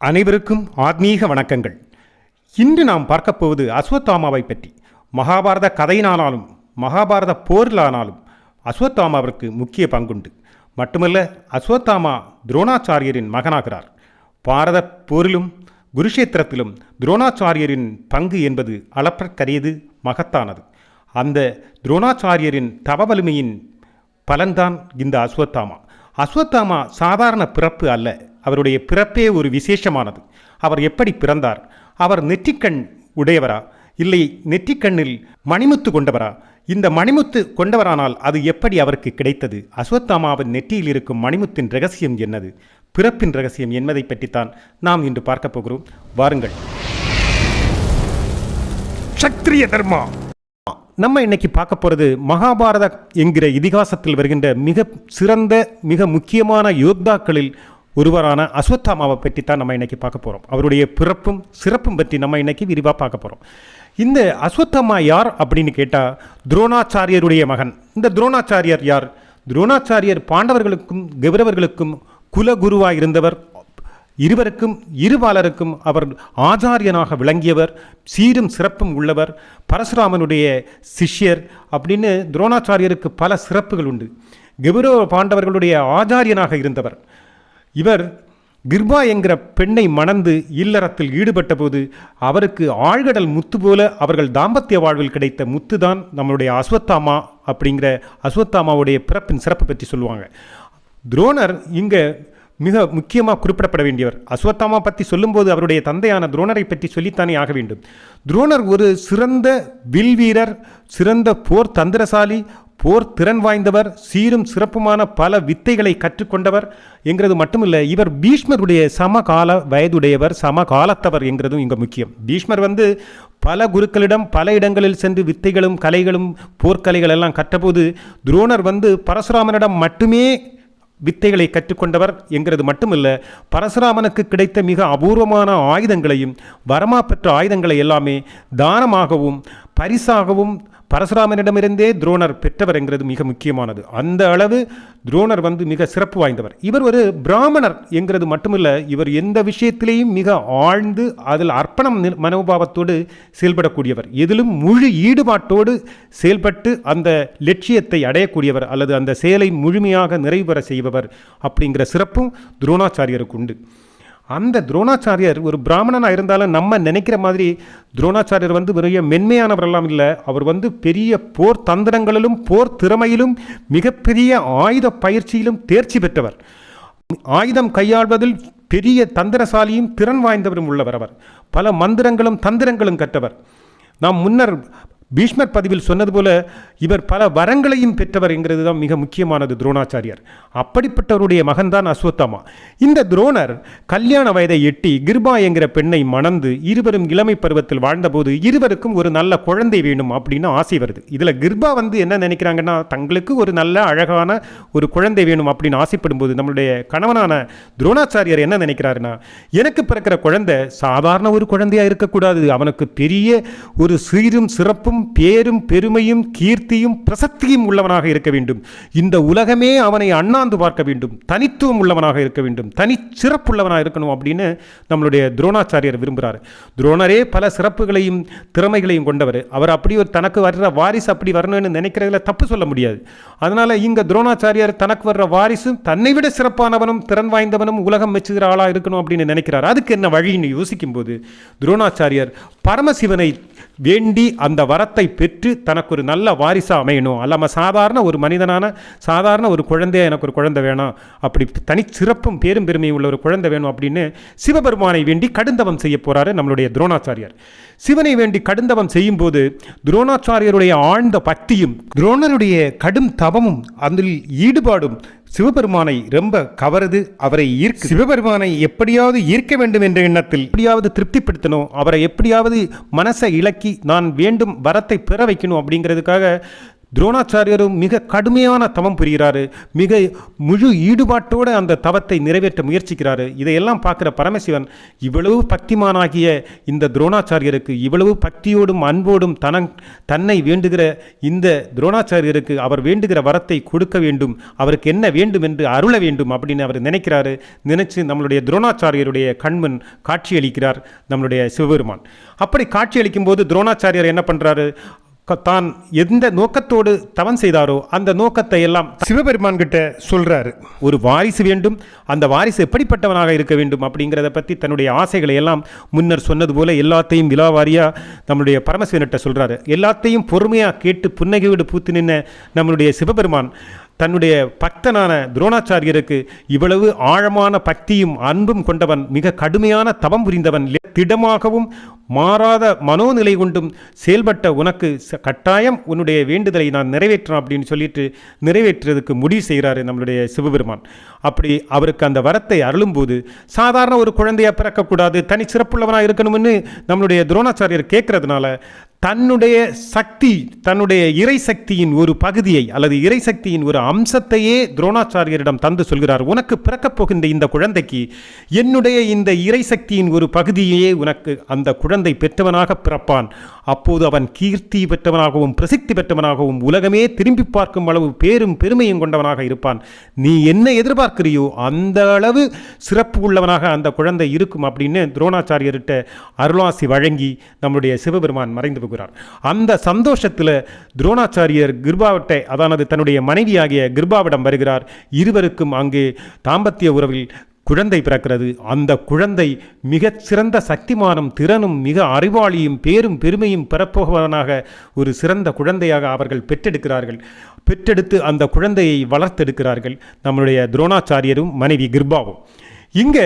அனைவருக்கும் ஆத்மீக வணக்கங்கள். இன்று நாம் பார்க்கப் போவது அஸ்வத்தாமாவை பற்றி. மகாபாரத கதையினாலும் மகாபாரத போரிலானாலும் அஸ்வத்தாமாவிற்கு முக்கிய பங்குண்டு. மட்டுமல்ல, அஸ்வத்தாமா துரோணாச்சாரியரின் மகனாகிறார். பாரத போரிலும் குருஷேத்திரத்திலும் துரோணாச்சாரியரின் பங்கு என்பது அளப்பற்கரியது, மகத்தானது. அந்த துரோணாச்சாரியரின் தவ வலிமையின் பலன்தான் இந்த அஸ்வத்தாமா. அஸ்வத்தாமா சாதாரண பிறப்பு அல்ல, அவருடைய பிறப்பே ஒரு விசேஷமானது. அவர் எப்படி பிறந்தார்? அவர் நெற்றிக்கண் உடையவரா, இல்லை நெற்றிக்கண்ணில் மணிமுத்து கொண்டவரா? இந்த மணிமுத்து கொண்டவரானால் அது எப்படி அவருக்கு கிடைத்தது? அஸ்வத்தாமாவின் நெற்றியில் இருக்கும் மணிமுத்தின் ரகசியம் என்னது? பிறப்பின் ரகசியம் என்பதை பற்றித்தான் நாம் இன்று பார்க்க போகிறோம். வாருங்கள். சத்திரிய தர்மா. நம்ம இன்னைக்கு பார்க்க போகிறது மகாபாரத என்கிற இதிகாசத்தில் வருகின்ற மிக சிறந்த மிக முக்கியமான யோத்தாக்களில் ஒருவரான அஸ்வத்தாமாவை பற்றி தான் நம்ம இன்னைக்கு பார்க்க போகிறோம். அவருடைய பிறப்பும் சிறப்பும் பற்றி நம்ம இன்னைக்கு விரிவாக பார்க்க போகிறோம். இந்த அஸ்வத்தாமா யார் அப்படின்னு கேட்டால், துரோணாச்சாரியருடைய மகன். இந்த துரோணாச்சாரியர் யார்? துரோணாச்சாரியர் பாண்டவர்களுக்கும் கௌரவர்களுக்கும் குலகுருவாக இருந்தவர். இருவருக்கும் இருபாலருக்கும் அவர் ஆச்சாரியனாக விளங்கியவர், சீரும் சிறப்பும் உள்ளவர், பரசுராமனுடைய சிஷ்யர் அப்படின்னு துரோணாச்சாரியருக்கு பல சிறப்புகள் உண்டு. கௌரவ பாண்டவர்களுடைய ஆச்சாரியனாக இருந்தவர். இவர் கிர்பா என்கிற பெண்ணை மணந்து இல்லறத்தில் ஈடுபட்ட போது அவருக்கு ஆழ்கடல் முத்து போல அவர்கள் தாம்பத்திய வாழ்வில் கிடைத்த முத்துதான் நம்மளுடைய அஸ்வத்தாமா. அப்படிங்கிற அஸ்வத்தாமாவுடைய பிறப்பின் சிறப்பு பற்றி சொல்லுவாங்க. துரோணர் இங்கே மிக முக்கியமாக குறிப்பிடப்பட வேண்டியவர். அஸ்வத்தாமா பற்றி சொல்லும்போது அவருடைய தந்தையான துரோணரை பற்றி சொல்லித்தானே ஆக வேண்டும். துரோணர் ஒரு சிறந்த வில்வீரர், சிறந்த போர் தந்திரசாலி, போர் திறன் வாய்ந்தவர், சீரும் சிறப்புமான பல வித்தைகளை கற்றுக்கொண்டவர் என்கிறது மட்டுமில்லை, இவர் பீஷ்மருடைய சமகால வயதுடையவர், சமகாலத்தவர் என்கிறதும் இங்கே முக்கியம். பீஷ்மர் பல குருக்களிடம் பல இடங்களில் சென்று வித்தைகளும் கலைகளும் போர்க்கலைகள் எல்லாம் கற்றபோது துரோணர் பரசுராமனிடம் மட்டுமே வித்தைகளை கற்றுக்கொண்டவர் என்கிறது மட்டுமல்ல, பரசுராமனுக்கு கிடைத்த மிக அபூர்வமான ஆயுதங்களையும் வரமா பெற்ற ஆயுதங்களை எல்லாமே தானமாகவும் பரிசாகவும் பரசுராமனிடமிருந்தே துரோணர் பெற்றவர் என்கிறது மிக முக்கியமானது. அந்த அளவு துரோணர் மிக சிறப்பு வாய்ந்தவர். இவர் ஒரு பிராமணர் என்கிறது மட்டுமல்ல, இவர் எந்த விஷயத்திலேயும் மிக ஆழ்ந்து அதில் அர்ப்பணம் மனோபாவத்தோடு செயல்படக்கூடியவர், எதிலும் முழு ஈடுபாட்டோடு செயல்பட்டு அந்த லட்சியத்தை அடையக்கூடியவர் அல்லது அந்த செயலை முழுமையாக நிறைவு பெற செய்பவர் அப்படிங்கிற சிறப்பும் துரோணாச்சாரியருக்கு உண்டு. அந்த துரோணாச்சாரியர் ஒரு பிராமணனாக இருந்தாலும் நம்ம நினைக்கிற மாதிரி துரோணாச்சாரியர் பெரிய மென்மையானவரெல்லாம் இல்லை. அவர் பெரிய போர் தந்திரங்களிலும் போர் திறமையிலும் மிகப்பெரிய ஆயுத பயிற்சியிலும் தேர்ச்சி பெற்றவர். ஆயுதம் கையாள்வதில் பெரிய தந்திரசாலியும் திறன் வாய்ந்தவரும் உள்ளவர். அவர் பல மந்திரங்களும் தந்திரங்களும் கற்றவர். நாம் முன்னர் பீஷ்மர் பதிவில் சொன்னது போல இவர் பல வரங்களையும் பெற்றவர் என்கிறது தான் மிக முக்கியமானது துரோணாச்சாரியர். அப்படிப்பட்டவருடைய மகன்தான் அஸ்வத்தாமா. இந்த துரோணர் கல்யாண வயதை எட்டி கிர்பா என்கிற பெண்ணை மணந்து இருவரும் இளமை பருவத்தில் வாழ்ந்தபோது இருவருக்கும் ஒரு நல்ல குழந்தை வேணும் அப்படின்னு ஆசை வருது. இதில் கிர்பா என்ன நினைக்கிறாங்கன்னா, தங்களுக்கு ஒரு நல்ல அழகான ஒரு குழந்தை வேணும் அப்படின்னு ஆசைப்படும் போது நம்மளுடைய கணவனான துரோணாச்சாரியர் என்ன நினைக்கிறாருன்னா, எனக்கு பிறக்கிற குழந்தை சாதாரண ஒரு குழந்தையாக இருக்கக்கூடாது, அவனுக்கு பெரிய ஒரு சீரும் சிறப்பும் பேரும் பெருமையும் கீர்த்தியும் பிரசக்தியும் உள்ளவனாக இருக்க வேண்டும். இந்த உலகமே அவனை அண்ணாந்து பார்க்க வேண்டும், தனித்துவம் உள்ளவனாக இருக்க வேண்டும், தனி சிறப்புள்ளவனாக இருக்கணும் அப்படின்னு நம்மளுடைய துரோணாச்சாரியர் விரும்புகிறார். துரோணரே பல சிறப்புகளையும் திறமைகளையும் கொண்டவர். அவர் அப்படி ஒரு தனக்கு வர்ற வாரிசு அப்படி வரணும்னு நினைக்கிறதுல தப்பு சொல்ல முடியாது. அதனால இங்க துரோணாச்சாரியர் தனக்கு வர்ற வாரிசும் தன்னை விட சிறப்பானவனும் திறன் வாய்ந்தவனும் உலகம் மெச்சுகிற ஆளா இருக்கணும் அப்படின்னு நினைக்கிறார். அதுக்கு என்ன வழின்னு யோசிக்கும் போது துரோணாச்சாரியர் பரமசிவனை வேண்டி அந்த வரத்தை பெற்று தனக்கு ஒரு நல்ல வாரிசா அமையணும், அல்லாம சாதாரண ஒரு மனிதனான சாதாரண ஒரு குழந்தைய எனக்கு ஒரு குழந்தை வேணாம், அப்படி தனி சிறப்பும் பேரும் பெருமையும் உள்ள ஒரு குழந்தை வேணும் அப்படின்னு சிவபெருமானை வேண்டி கடுந்தவம் செய்ய போறாரு நம்மளுடைய துரோணாச்சாரியர். சிவனை வேண்டி கடுந்தவம் செய்யும் போது துரோணாச்சாரியருடைய ஆழ்ந்த பக்தியும் துரோணருடைய கடும் தவமும் அதில் ஈடுபாடும் சிவபெருமானை ரொம்ப கவருது, அவரை ஈர்க்கு. சிவபெருமானை எப்படியாவது ஈர்க்க வேண்டும் என்ற எண்ணத்தில் எப்படியாவது திருப்திப்படுத்தணும், அவரை எப்படியாவது மனசை இலக்கி நான் வேண்டும் வரத்தை பெற வைக்கணும் அப்படிங்கிறதுக்காக துரோணாச்சாரியரும் மிக கடுமையான தவம் புரிகிறாரு, மிக முழு ஈடுபாட்டோடு அந்த தவத்தை நிறைவேற்ற முயற்சிக்கிறாரு. இதையெல்லாம் பார்க்குற பரமசிவன் இவ்வளவு பக்திமானாகிய இந்த துரோணாச்சாரியருக்கு, இவ்வளவு பக்தியோடும் அன்போடும் தன்னை வேண்டுகிற இந்த துரோணாச்சாரியருக்கு அவர் வேண்டுகிற வரத்தை கொடுக்க வேண்டும், அவருக்கு என்ன வேண்டும் என்று அருள வேண்டும் அப்படின்னு அவர் நினைக்கிறாரு. நினைச்சு நம்மளுடைய துரோணாச்சாரியருடைய கண்முன் காட்சியளிக்கிறார் நம்மளுடைய சிவபெருமான். அப்படி காட்சியளிக்கும் போது துரோணாச்சாரியர் என்ன பண்ணுறாரு, தான் எந்த நோக்கத்தோடு தவம் செய்தாரோ அந்த நோக்கத்தை எல்லாம் சிவபெருமான் கிட்ட சொல்றாரு. ஒரு வாரிசு வேண்டும், அந்த வாரிசு எப்படிப்பட்டவனாக இருக்க வேண்டும் அப்படிங்கிறத பற்றி தன்னுடைய ஆசைகளை எல்லாம் முன்னர் சொன்னது போல எல்லாத்தையும் விலாவாரியாக நம்மளுடைய பரமசிவன்கிட்ட சொல்றாரு. எல்லாத்தையும் பொறுமையாக கேட்டு புன்னகையோடு பூத்து நின்ன நம்மளுடைய சிவபெருமான் தன்னுடைய பக்தனான துரோணாச்சாரியருக்கு இவ்வளவு ஆழமான பக்தியும் அன்பும் கொண்டவன், மிக கடுமையான தவம் புரிந்தவன், திடமாகவும் மாறாத மனோநிலை கொண்டும் செயல்பட்ட உனக்கு கட்டாயம் உன்னுடைய வேண்டுதலை நான் நிறைவேற்றேன் அப்படின்னு சொல்லிட்டு நிறைவேற்றுறதுக்கு முடிவு செய்கிறாரு நம்மளுடைய சிவபெருமான். அப்படி அவருக்கு அந்த வரத்தை அருளும்போது சாதாரண ஒரு குழந்தையாக பிறக்கக்கூடாது, தனி சிறப்புள்ளவனாக இருக்கணும்னு நம்மளுடைய துரோணாச்சாரியர் கேட்கறதுனால தன்னுடைய சக்தி, தன்னுடைய இறை சக்தியின் ஒரு பகுதியை அல்லது இறை சக்தியின் ஒரு அம்சத்தையே துரோணாச்சாரியரிடம் தந்து சொல்கிறார். உனக்கு பிறக்கப் போகின்ற இந்த குழந்தைக்கு என்னுடைய இந்த இறை சக்தியின் ஒரு பகுதியே உனக்கு அந்த குழந்தை பெற்றவனாக பிறப்பான். அப்போது அவன் கீர்த்தி பெற்றவனாகவும் பிரசித்தி பெற்றவனாகவும் உலகமே திரும்பி பார்க்கும் அளவு பேரும் பெருமையும் கொண்டவனாக இருப்பான். நீ என்ன எதிர்பார்க்கிறியோ அந்த அளவு சிறப்பு உள்ளவனாக அந்த குழந்தை இருக்கும் அப்படின்னு துரோணாச்சாரியர்கிட்ட அருளாசி வழங்கி நம்முடைய சிவபெருமான் மறைந்து போகிறார். அந்த சந்தோஷத்தில் துரோணாச்சாரியர் கிருபாவட்டை, அதானது தன்னுடைய மனைவியாகிய கிருபாவிடம் வருகிறார். இருவருக்கும் அங்கு தாம்பத்திய உறவில் குழந்தை பிறக்கிறது. அந்த குழந்தை மிகச் சிறந்த சக்திமானும் திறனும் மிக அறிவாளியும் பேரும் பெருமையும் பெறப்போகவனாக ஒரு சிறந்த குழந்தையாக அவர்கள் பெற்றெடுக்கிறார்கள். பெற்றெடுத்து அந்த குழந்தையை வளர்த்தெடுக்கிறார்கள் நம்முடைய துரோணாச்சாரியரும் மனைவி கிருபாவும். இங்கே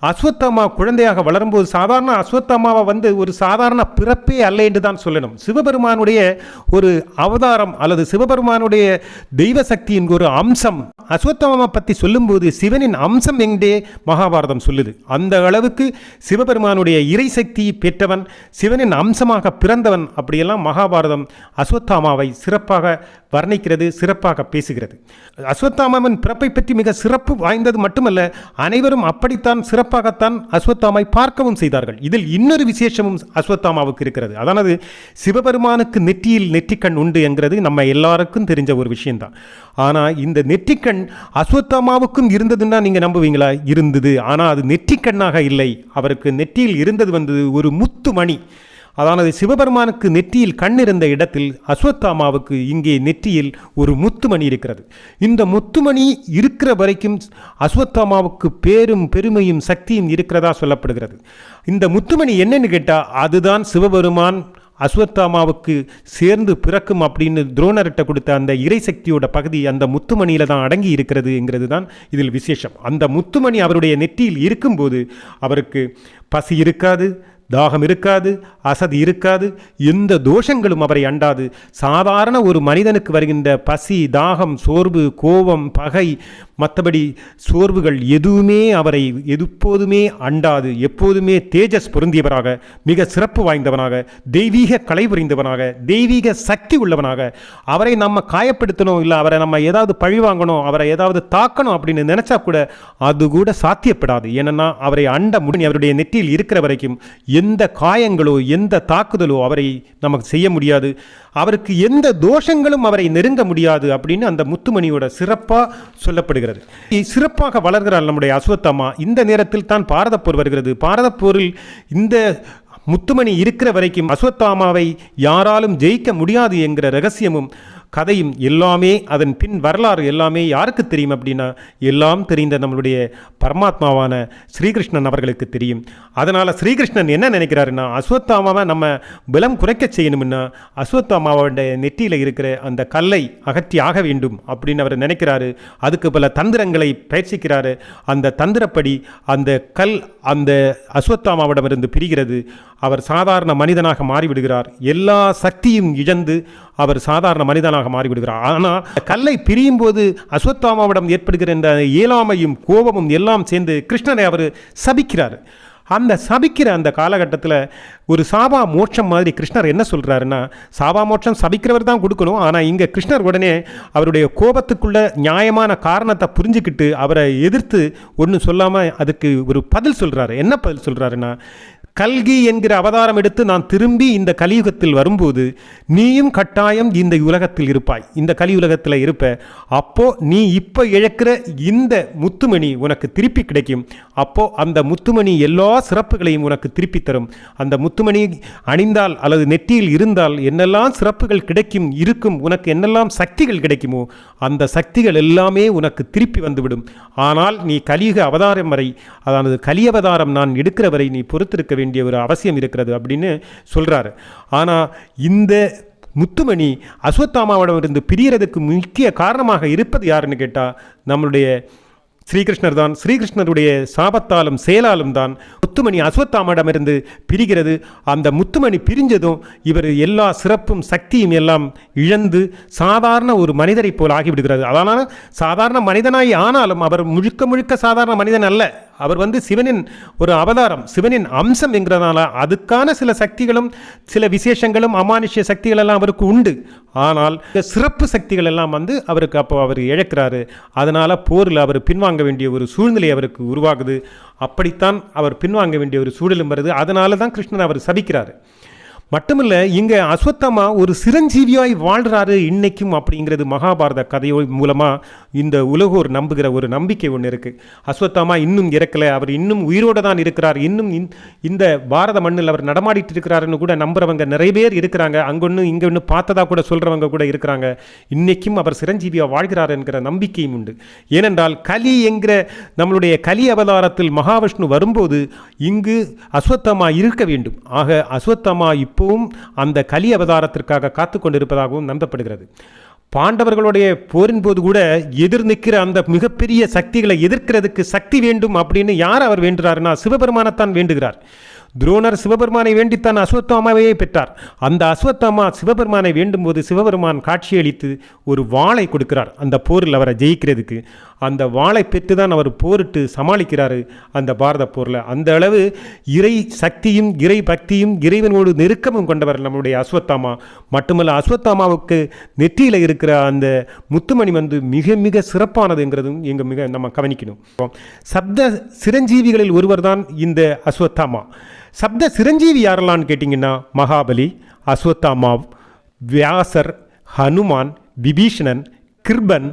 அஸ்வத்தாமா குழந்தையாக வளரும்போது சாதாரண அஸ்வத்தாமாவை ஒரு சாதாரண பிறப்பே அல்ல என்று தான் சொல்லணும். சிவபெருமானுடைய ஒரு அவதாரம் அல்லது சிவபெருமானுடைய தெய்வ சக்தியின் ஒரு அம்சம். அஸ்வத்தாமா பற்றி சொல்லும்போது சிவனின் அம்சம் என்றே மகாபாரதம் சொல்லுது. அந்த அளவுக்கு சிவபெருமானுடைய இறை சக்தி பெற்றவன், சிவனின் அம்சமாக பிறந்தவன், அப்படியெல்லாம் மகாபாரதம் அஸ்வத்தாமாவை சிறப்பாக வர்ணிக்கிறது, சிறப்பாக பேசுகிறது. அஸ்வத்தாமாவின் பிறப்பை பற்றி மிக சிறப்பு வாய்ந்தது மட்டுமல்ல, அனைவரும் அப்படித்தான் சிறப்பாகத்தான் அஸ்வத்தாமை பார்க்கவும் செய்தார்கள். இதில் இன்னொரு விசேஷமும் அஸ்வத்தாமாவுக்கு இருக்கிறது. அதானது சிவபெருமானுக்கு நெற்றியில் நெற்றிக்கண் உண்டு என்கிறது நம்ம எல்லாருக்கும் தெரிஞ்ச ஒரு விஷயம்தான். ஆனால் இந்த நெற்றிக்கண் அஸ்வத்தாமாவுக்கும் இருந்ததுன்னா நீங்கள் நம்புவீங்களா? இருந்தது. ஆனால் அது நெற்றிக்கண்ணாக இல்லை. அவருக்கு நெற்றியில் இருந்தது ஒரு முத்துமணி. அதானது சிவபெருமானுக்கு நெற்றியில் கண் இருந்த இடத்தில் அஸ்வத்தாமாவுக்கு இங்கே நெற்றியில் ஒரு முத்துமணி இருக்கிறது. இந்த முத்துமணி இருக்கிற வரைக்கும் அஸ்வத்தாமாவுக்கு பேரும் பெருமையும் சக்தியும் இருக்கிறதா சொல்லப்படுகிறது. இந்த முத்துமணி என்னன்னு கேட்டால் அதுதான் சிவபெருமான் அஸ்வத்தாமாவுக்கு சேர்ந்து பிறக்கும் அப்படின்னு துரோணர்கிட்ட கொடுத்த அந்த இறை சக்தியோட பகுதி அந்த முத்துமணியில் தான் அடங்கி இருக்கிறதுங்கிறது தான் இதில் விசேஷம். அந்த முத்துமணி அவருடைய நெற்றியில் இருக்கும்போது அவருக்கு பசி இருக்காது, தாகம் இருக்காது, அசதி இருக்காது, எந்த தோஷங்களும் அவரை அண்டாது. சாதாரண ஒரு மனிதனுக்கு வருகின்ற பசி, தாகம், சோர்வு, கோபம், பகை, மற்றபடி சோர்வுகள் எதுவுமே அவரை எப்போதுமே அண்டாது. எப்போதுமே தேஜஸ் பொருந்தியவராக, மிக சிறப்பு வாய்ந்தவனாக, தெய்வீக கலை புரிந்தவனாக, தெய்வீக சக்தி உள்ளவனாக, அவரை நம்ம காயப்படுத்தணும், இல்லை அவரை நம்ம ஏதாவது பழி வாங்கணும், அவரை ஏதாவது தாக்கணும் அப்படின்னு நினைச்சா கூட அது கூட சாத்தியப்படாது. ஏன்னா அவரை அண்ட முடியும். அவருடைய நெற்றியில் இருக்கிற வரைக்கும் எந்த காயங்களோ எந்த தாக்குதலோ அவரை நமக்கு செய்ய முடியாது. அவருக்கு எந்த தோஷங்களும் அவரை நெருங்க முடியாது அப்படின்னு அந்த முத்துமணியோட சிறப்பாக சொல்லப்படுகிறது. சிறப்பாக வளர்கிறார் நம்முடைய அஸ்வத்தாமா. இந்த நேரத்தில் தான் பாரதப்போர் வருகிறது. பாரதப்போரில் இந்த முத்துமணி இருக்கிற வரைக்கும் அஸ்வத்தாமாவை யாராலும் ஜெயிக்க முடியாது என்கிற ரகசியமும் கதையும் எல்லாமே, அதன் பின் வரலாறு எல்லாமே யாருக்கு தெரியும் அப்படின்னா எல்லாம் தெரிந்த நம்மளுடைய பரமாத்மாவான ஸ்ரீகிருஷ்ணன் அவர்களுக்கு தெரியும். அதனால் ஸ்ரீகிருஷ்ணன் என்ன நினைக்கிறாருன்னா, அஸ்வத்தாமாவை நம்ம பலம் குறைக்க செய்யணும்னா அஸ்வத்தாமாவோட நெற்றியில் இருக்கிற அந்த கல்லை அகற்றி ஆக வேண்டும் அப்படின்னு அவர் நினைக்கிறாரு. அதுக்கு பல தந்திரங்களை பயிற்சிக்கிறாரு. அந்த தந்திரப்படி அந்த கல் அந்த அஸ்வத்தாமாவிடமிருந்து பிரிகிறது. அவர் சாதாரண மனிதனாக மாறிவிடுகிறார். எல்லா சக்தியும் இழந்து அவர் சாதாரண மனிதனாக மாறிவிடுகிறார். ஆனால் கல்லை பிரியும் போது அஸ்வத்தாமாவிடம் ஏற்படுகிற இந்த இயலாமையும் கோபமும் எல்லாம் சேர்ந்து கிருஷ்ணனை அவர் சபிக்கிறார். அந்த சபிக்கிற அந்த காலகட்டத்தில் ஒரு சாபா மோட்சம் மாதிரி கிருஷ்ணர் என்ன சொல்கிறாருன்னா, சாபா மோட்சம் சபிக்கிறவர் தான் கொடுக்கணும். ஆனால் இங்கே கிருஷ்ணர் உடனே அவருடைய கோபத்துக்குள்ள நியாயமான காரணத்தை புரிஞ்சுக்கிட்டு அவரை எதிர்த்து ஒன்றும் சொல்லாமல் அதுக்கு ஒரு பதில் சொல்கிறாரு. என்ன பதில் சொல்கிறாருன்னா, கல்கி என்கிற அவதாரம் எடுத்து நான் திரும்பி இந்த கலியுகத்தில் வரும்போது நீயும் கட்டாயம் இந்த உலகத்தில் இருப்பாய், இந்த கலியுலகத்தில் இருப்ப. அப்போ நீ இப்போ இழக்கிற இந்த முத்துமணி உனக்கு திருப்பி கிடைக்கும். அப்போ அந்த முத்துமணி எல்லா சிறப்புகளையும் உனக்கு திருப்பி தரும். அந்த முத்துமணி அணிந்தால் அல்லது நெற்றியில் இருந்தால் என்னெல்லாம் சிறப்புகள் கிடைக்கும் இருக்கும், உனக்கு என்னெல்லாம் சக்திகள் கிடைக்குமோ அந்த சக்திகள் எல்லாமே உனக்கு திருப்பி வந்துவிடும். ஆனால் நீ கலியுக அவதாரம் வரை, அதாவது கலியவதாரம் நான் எடுக்கிற வரை நீ பொறுத்திருக்க வேண்டிய ஒரு அவசியம் இருக்கிறது அப்படின்னு சொல்றாரு. ஆனால் இந்த முத்துமணி அஸ்வத்தாமாவிடமிருந்து பிரியறதுக்கு முக்கிய காரணமாக இருப்பது யாருன்னு கேட்டால் நம்மளுடைய ஸ்ரீகிருஷ்ணர் தான். ஸ்ரீகிருஷ்ணருடைய சாபத்தாலும் செயலாலும் தான் முத்துமணி அஸ்வத்தாமாவிடமிருந்து பிரிகிறது. அந்த முத்துமணி பிரிஞ்சதும் இவர் எல்லா சிறப்பும் சக்தியும் எல்லாம் இழந்து சாதாரண ஒரு மனிதரை போல் ஆகிவிடுகிறது. அதனால் சாதாரண மனிதனாய் ஆனாலும் அவர் முழுக்க முழுக்க சாதாரண மனிதன் அல்ல. அவர் சிவனின் ஒரு அவதாரம், சிவனின் அம்சம் என்கிறதுனால அதுக்கான சில சக்திகளும் சில விசேஷங்களும் அமானுஷ்ய சக்திகள் எல்லாம் அவருக்கு உண்டு. ஆனால் சிறப்பு சக்திகள் எல்லாம் அவருக்கு அப்போ அவர் இழக்கிறாரு. அதனால் போரில் அவர் பின்வாங்க வேண்டிய ஒரு சூழ்நிலை அவருக்கு உருவாகுது. அப்படித்தான் அவர் பின்வாங்க வேண்டிய ஒரு சூழலும் வருது. அதனால தான் கிருஷ்ணன் அவர் சபிக்கிறாரு. மட்டுமில்ல, இங்கே அஸ்வத்தாமா ஒரு சிரஞ்சீவியாய் வாழ்கிறாரு இன்னைக்கும் அப்படிங்கிறது மகாபாரத கதையோ மூலமாக இந்த உலகோர் நம்புகிற ஒரு நம்பிக்கை ஒன்று இருக்குது. அஸ்வத்தாமா இன்னும் இறக்கலை, அவர் இன்னும் உயிரோடு தான் இருக்கிறார், இன்னும் இந்த பாரத மண்ணில் அவர் நடமாடிட்டு இருக்கிறாருன்னு கூட நம்புறவங்க நிறைய பேர் இருக்கிறாங்க. அங்கொன்று இங்கே ஒன்று பார்த்ததா கூட சொல்கிறவங்க கூட இருக்கிறாங்க. இன்றைக்கும் அவர் சிரஞ்சீவியாக வாழ்கிறார் என்கிற நம்பிக்கையும் உண்டு. ஏனென்றால் கலி என்கிற நம்மளுடைய கலி அவதாரத்தில் மகாவிஷ்ணு வரும்போது இங்கு அஸ்வத்தாமா இருக்க வேண்டும். ஆக அஸ்வத்தாமா இப்பவும் அந்த கலி அவதாரத்திற்காக காத்து கொண்டிருப்பதாகவும் நம்பப்படுகிறது. பாண்டவர்களுடைய போரின் போது கூட எதிர் நிற்கிற அந்த மிகப்பெரிய சக்திகளை எதிர்க்கிறதுக்கு சக்தி வேண்டும் அப்படின்னு யார் அவர் வேண்டுகிறார்னா சிவபெருமானத்தான் வேண்டுகிறார். துரோணர் சிவபெருமானை வேண்டித்தான் அஸ்வத்தாமாவையே பெற்றார். அந்த அஸ்வத்தாமா சிவபெருமானை வேண்டும் போது சிவபெருமான் காட்சியளித்து ஒரு வாளை கொடுக்கிறார் அந்த போரில் அவரை ஜெயிக்கிறதுக்கு. அந்த வாளை பெற்று தான் அவர் போரிட்டு சமாளிக்கிறாரு அந்த பாரத போரில். அந்த அளவு இறை சக்தியும் இறை பக்தியும் இறைவனோடு நெருக்கமும் கொண்டவர் நம்முடைய அஸ்வத்தாமா. மட்டுமல்ல, அஸ்வத்தாமாவுக்கு நெற்றியில் இருக்கிற அந்த முத்துமணி மிக மிக சிறப்பானதுங்கிறதும் மிக நம்ம கவனிக்கணும். சப்த சிரஞ்சீவிகளில் ஒருவர் தான் இந்த அஸ்வத்தாமா. சப்த சிரஞ்சீவி யாரெல்லாம்னு கேட்டிங்கன்னா மகாபலி, அஸ்வத்தாமா, வியாசர், ஹனுமான், விபீஷணன், கிருபன்,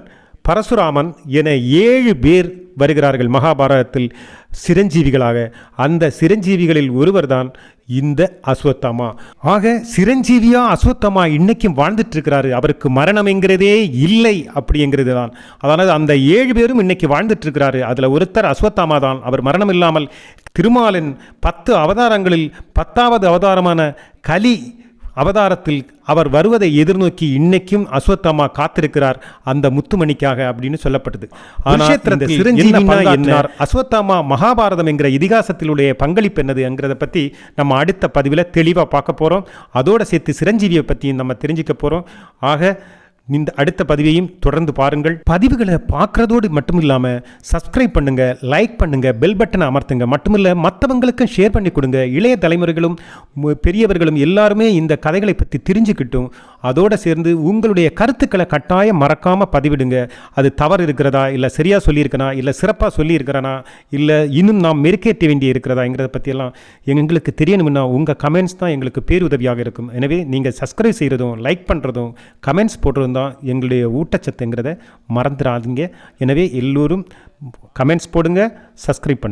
பரசுராமன் என 7 பேர் வருகிறார்கள் மகாபாரதத்தில் சிரஞ்சீவிகளாக. அந்த சிரஞ்சீவிகளில் ஒருவர் தான் இந்த அஸ்வத்தாமா. ஆக சிரஞ்சீவியா அஸ்வத்தாமா இன்னைக்கும் வாழ்ந்துட்டு இருக்கிறாரு. அவருக்கு மரணம் என்கிறதே இல்லை அப்படிங்கிறது தான். அதாவது அந்த 7 பேரும் இன்னைக்கு வாழ்ந்துட்டு இருக்கிறாரு. அதில் ஒருத்தர் அஸ்வத்தாமா தான். அவர் மரணம் இல்லாமல் திருமாலின் 10 அவதாரங்களில் 10வது அவதாரமான கலி அவதாரத்தில் அவர் வருவதை எதிர்நோக்கி இன்னைக்கும் அஸ்வத்தாமா காத்திருக்கிறார் அந்த முத்துமணிக்காக அப்படின்னு சொல்லப்பட்டது. ஆனால் அஸ்வத்தாமா மகாபாரதம் என்கிற இதிகாசத்திலுடைய பங்களிப்பு என்னது என்கிறத பற்றி நம்ம அடுத்த பதிவில் தெளிவாக பார்க்க போகிறோம். அதோடு சேர்த்து சிரஞ்சீவியை பற்றியும் நம்ம தெரிஞ்சுக்க போகிறோம். ஆக இந்த அடுத்த பதிவையும் தொடர்ந்து பாருங்கள். பதிவுகளை பார்க்குறதோடு மட்டும் இல்லாமல் சப்ஸ்கிரைப் பண்ணுங்கள், லைக் பண்ணுங்கள், பெல் பட்டனை அமர்த்துங்க. மட்டுமில்லை, மற்றவங்களுக்கும் ஷேர் பண்ணி கொடுங்க. இளைய தலைமுறைகளும் பெரியவர்களும் எல்லாருமே இந்த கதைகளை பற்றி தெரிஞ்சுக்கிட்டும். அதோடு சேர்ந்து உங்களுடைய கருத்துக்களை கட்டாயம் மறக்காமல் பதிவிடுங்க. அது தவறு இருக்கிறதா, இல்லை சரியாக சொல்லியிருக்கனா, இல்லை சிறப்பாக சொல்லியிருக்கிறனா, இல்லை இன்னும் நாம் மெருக்கேற்ற வேண்டி இருக்கிறதாங்கிறத பற்றியெல்லாம் எங்களுக்கு தெரியணும்னா உங்கள் கமெண்ட்ஸ் தான் எங்களுக்கு பேருதவியாக இருக்கும். எனவே நீங்கள் சப்ஸ்கிரைப் செய்கிறதும் லைக் பண்ணுறதும் கமெண்ட்ஸ் போடுறதும் தான் எங்களுடைய ஊட்டச்சத்துங்கிறத மறந்துடாதீங்க. எனவே எல்லோரும் கமெண்ட்ஸ் போடுங்க, சப்ஸ்கிரைப் பண்ணுங்க.